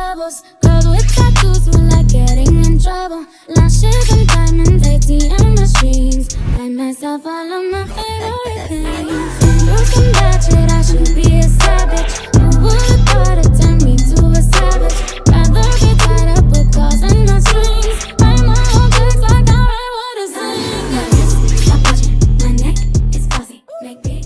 bubbles. Girls with tattoos feel like getting in trouble. Lashes and diamonds, ATM machines. Buy myself all of my favorite things. Through some bad shit, I should be a savage. Who would've thought it turned me to a savage? Rather get tied up with calls and not strings. Write my own text like I write what I sing. Yeah, stop watching, my neck is fuzzy. Make big.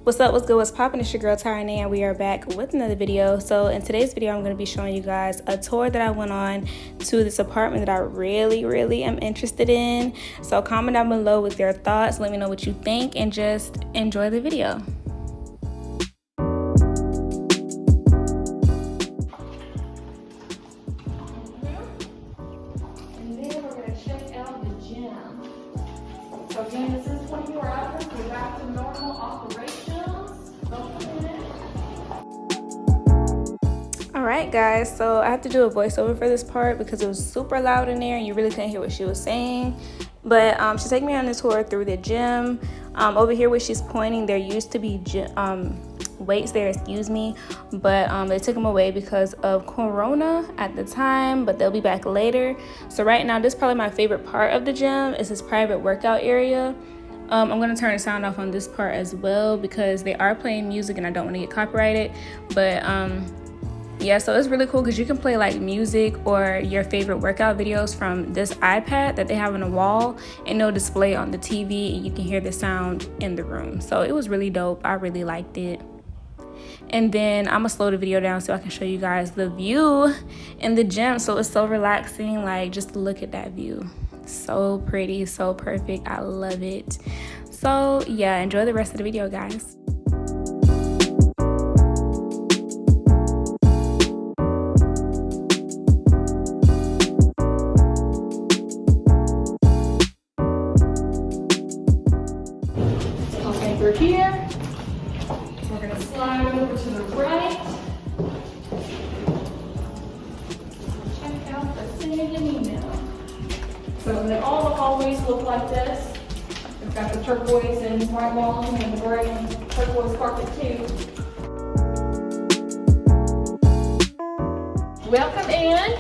What's up, what's good, what's poppin'? It's your girl Tyra, and we are back with another video. So in today's video, I'm going to be showing you guys a tour that I went on to this apartment that I really am interested in. So comment down below with your thoughts, let me know what you think, and just enjoy the video. And then we're going to check out the gym. So again, this is 24 hours. We're back to normal operations. Alright guys, so I have to do a voiceover for this part because it was super loud in there and you really couldn't hear what she was saying. But she's taking me on this tour through the gym. Over here where she's pointing, there used to be weights there, excuse me, but they took them away because of Corona at the time, but they'll be back later. So right now, this is probably my favorite part of the gym, is this private workout area. I'm going to turn the sound off on this part as well because they are playing music and I don't want to get copyrighted. But yeah, so it's really cool because you can play like music or your favorite workout videos from this iPad that they have on the wall, and they'll display on the TV and you can hear the sound in the room. So it was really dope. I really liked it. And then I'm gonna slow the video down so I can show you guys the view in the gym. So it's so relaxing, like just look at that view. So pretty, so perfect. I love it. So yeah, enjoy the rest of the video, guys. Okay, through here. We're gonna slide over to the right. Check out the send an email. So then all the hallways look like this. We've got the turquoise and white walls and the gray and turquoise carpet too. Welcome in.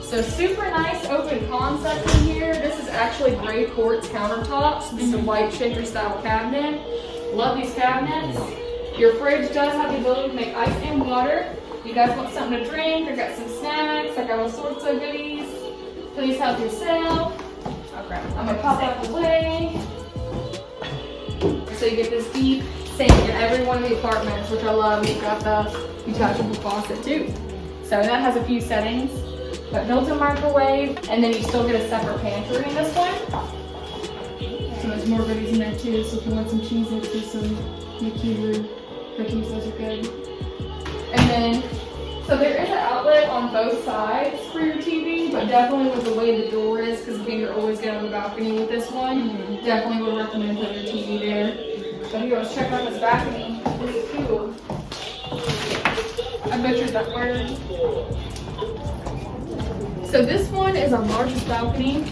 So super nice open concept in here. This is actually gray quartz countertops. This is a white shaker style cabinet. Love these cabinets. Your fridge does have the ability to make ice and water. You guys want something to drink or got some snacks? I got all sorts of goodies. Please help yourself. Okay. I'm gonna pop out the way. So you get this deep sink in every one of the apartments, which I love. You've got the detachable faucet too. So that has a few settings. But built-in microwave, and then you still get a separate pantry in this one. So there's more goodies in there too. So if you want some Cheez-Its or some McKeever cookies, those are good. And then, so there is an outlet on both sides for your TV, but definitely with the way the door is, because again, you're always getting on the balcony with this one. Definitely would recommend putting your TV there. So here, let's check out this balcony. This is cool. I butchered that word. So this one is our largest balcony.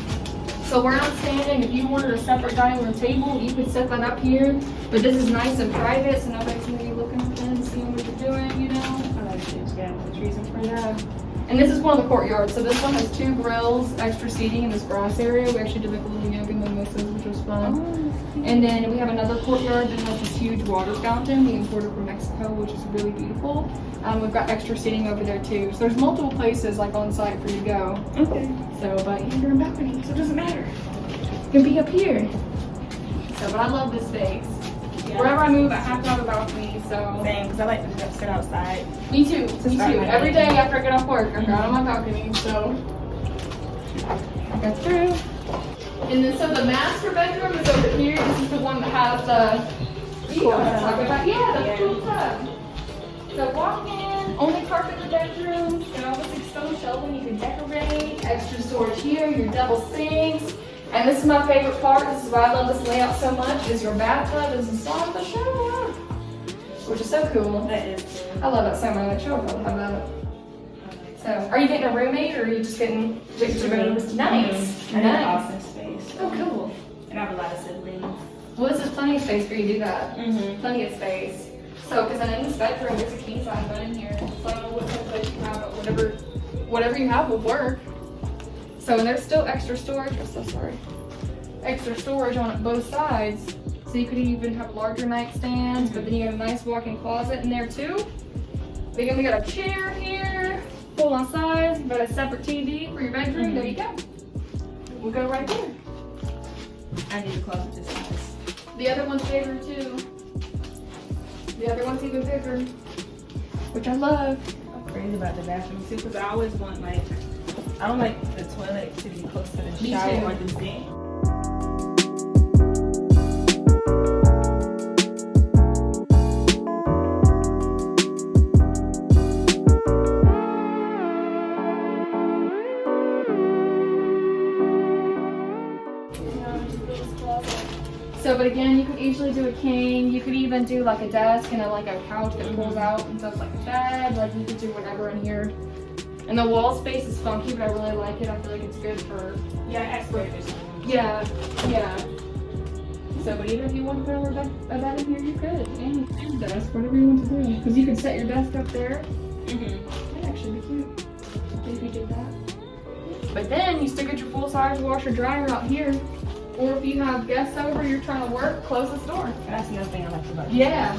So where I'm standing, if you wanted a separate dining room table, you could set that up here. But this is nice and private, so nobody's gonna be looking at and seeing what you're doing, you know? I like to get the trees in front of that. And this is one of the courtyards. So this one has 2 grills, extra seating in this grass area. We actually did like a little yoga mimosas, which was fun. Oh. And then we have another courtyard that has this huge water fountain we imported from Mexico, which is really beautiful. We've got extra seating over there too. So there's multiple places like on site for you to go. Okay. So, but you're in a balcony, so it doesn't matter. You can be up here. So, but I love this space. Yeah. Wherever I move, I have to have a balcony, so. Same, because I like to just sit outside. Me too, me too. Every day after I get off work, I go out on my balcony, so. I got through. And then, so the master bedroom is over here. This is the one that has the, cool the cool tub. So walk in, only carpeted bedrooms, and all this exposed shelving you can decorate. Extra storage here, your double sinks. And this is my favorite part, this is why I love this layout so much, is your bathtub is inside the shower. Which is so cool. That is cool. I love that so much. I would have that. So, are you getting a roommate or are you just getting just a roommate? Nice. I have office space. Oh, cool. And I have a lot of siblings. Well, this is plenty of space for you to do that. Plenty of space. So, because in this bedroom, there's a king size bed in here. So I don't know what type of bed you have, but whatever you have will work. So, and there's still extra storage. I'm so sorry. Extra storage on both sides. So you could even have larger nightstands, but then you got a nice walk-in closet in there too. Again, we got a chair here, full on size. You've got a separate TV for your bedroom. There you go. We'll go right there. I need a closet this size. The other one's bigger too. The other one's even bigger, which I love. I'm crazy about the bathroom too, because I always want I don't like the toilet to be close to the Me shower too. or the sink. So, but again, you could easily do a king. You could even do like a desk and like a couch that pulls out and stuff like a bed. Like you could do whatever in here. And the wall space is funky, but I really like it. I feel like it's good for yeah. So, but even if you want to put a bed in here, you could. And desk, whatever you want to do. Because you could set your desk up there. That'd actually be cute if you did that. But then you still get your full-size washer dryer out here. Or if you have guests over, you're trying to work, close this door. That's another thing I like about it. Yeah.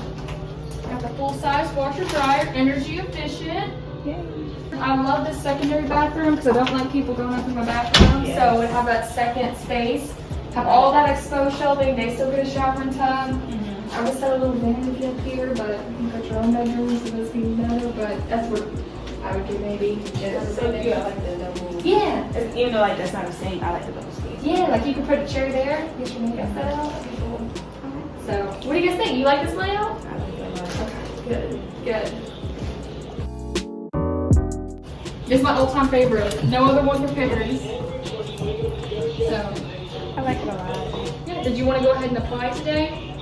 Got the full-size washer dryer, energy efficient. Yay. I love this secondary bathroom because I don't like people going up in my bathroom. Yes. So it have that second space. Have all that exposed shelving. They still get a shower and tub. I would set a little vanity up here, but you got your own bedroom, so that's even better. But that's what I would do maybe. Yeah, it's so cute. I like the double. Yeah. Even though that's not the same, I like the double space. Yeah, like you could put a chair there, get your makeup set out. That'd be cool. So, what do you guys think? You like this layout? I like it a lot. Okay, good. This is my all-time favorite. No other ones are favorites. So, I like it a lot. yeah. Did you want to go ahead and apply today?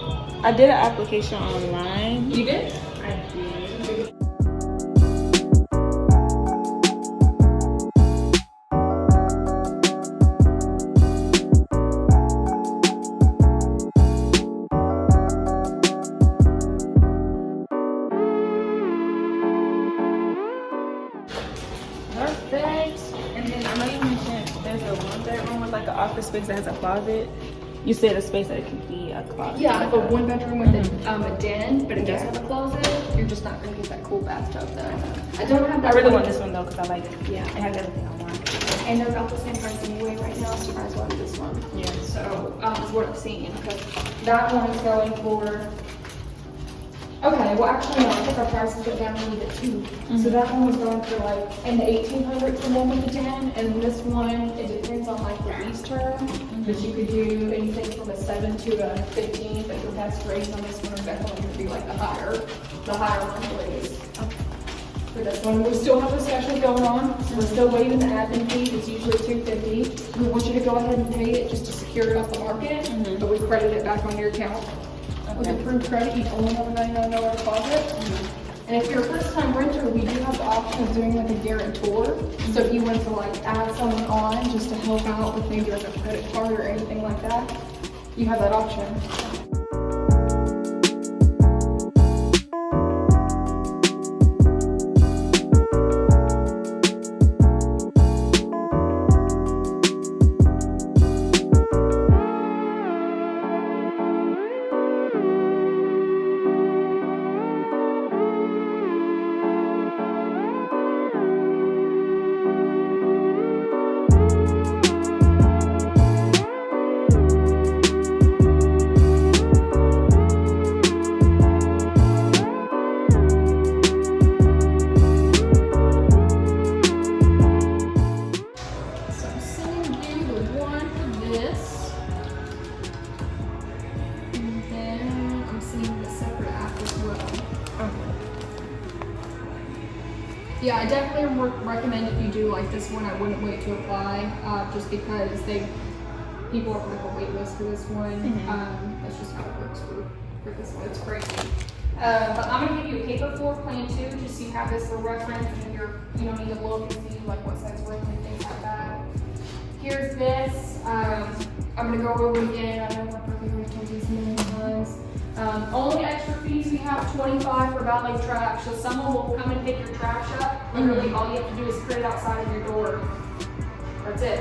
I did an application online. You did? I did. Perfect. And then I know you mentioned there's a one-bedroom with like an office space that has a closet. You said a space that could be a closet. Yeah, like a one-bedroom with a den, but it does have a closet. You're just not going to get that cool bathtub though. I don't have that. I really one. want this one though because I like it. Yeah, it has everything I want. And they're about the same price anyway right now, so you might as well do this one. Yeah. So, is what I'm seeing, because that one is going for, okay, well actually no, I think our prices went down a little bit too. So that one was going for like, in the 1800 for one with the den, and this one, it depends on like the lease term, but you could do anything from a 7 to a 15, but your best rates on this one are definitely gonna be like the higher monthlies. For this one, we still have the specials going on, so we're still waiving the admin fee. It's usually $250. We want you to go ahead and pay it just to secure it off the market, but we credit it back on your account. With approved credit, you only have a $99 deposit. And if you're a first-time renter, we do have the option of doing like a guarantor. So if you want to like add someone on just to help out with maybe like a credit card or anything like that, you have that option. Yeah, I definitely recommend if you do like this one, I wouldn't wait to apply, just because people are like a wait list for this one. That's just how it works for this one. It's crazy. But I'm gonna give you a paper floor plan too, just so you have this for reference, and you don't need to look and see like what size room and things like that. Here's this. I'm gonna go over it again. I know I've probably told you this a million times. Only extra fees we have 25 for valet trash. So someone will come and pick your trash up. Literally, all you have to do is put it outside of your door. That's it.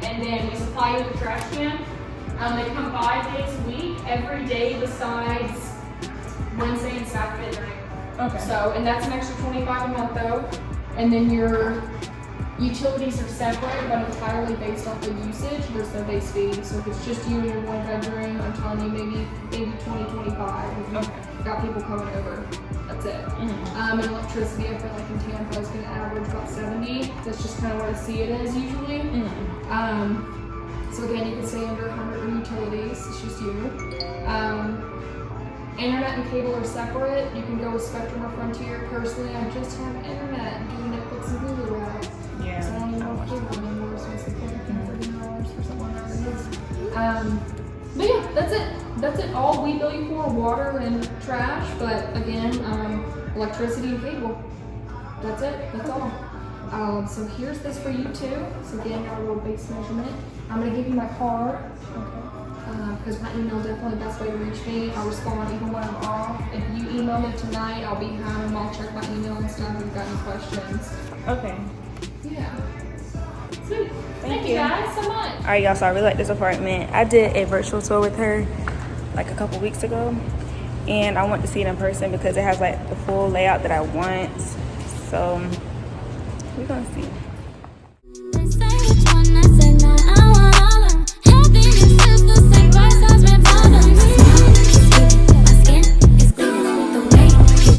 And then we supply you with a trash can. They come 5 days a week, every day besides Wednesday and Saturday night. Okay. So, and that's an extra 25 a month though. And then your utilities are separate, but entirely based off the usage. There's no base fee. So if it's just you and your one bedroom, I'm telling you maybe 20, 25. If you've got people coming over, that's it. And electricity, I feel like in Tampa is going to average about 70. That's just kind of what I see it as usually. So again, you can stay under 100 utilities. It's just you. Internet and cable are separate. You can go with Spectrum or Frontier. Personally, I just have internet and do Netflix and Hulu out. Yeah. So I don't even know if cable anymore, so it's like $30 for something like that. But yeah, that's it. That's it. All we bill you for, water and trash, but again, electricity and cable. That's it. That's all. So here's this for you too. So again, our little base measurement. I'm gonna give you my card. Because my email is definitely the best way to reach me. I'll respond even when I'm off. If you email me tonight, I'll be home. I'll check my email and stuff if you've got any questions. Okay. Yeah. Sweet. Thank you. you guys so much. All right, y'all. So I really like this apartment. I did a virtual tour with her like a couple weeks ago, and I want to see it in person because it has like the full layout that I want. So we're gonna see.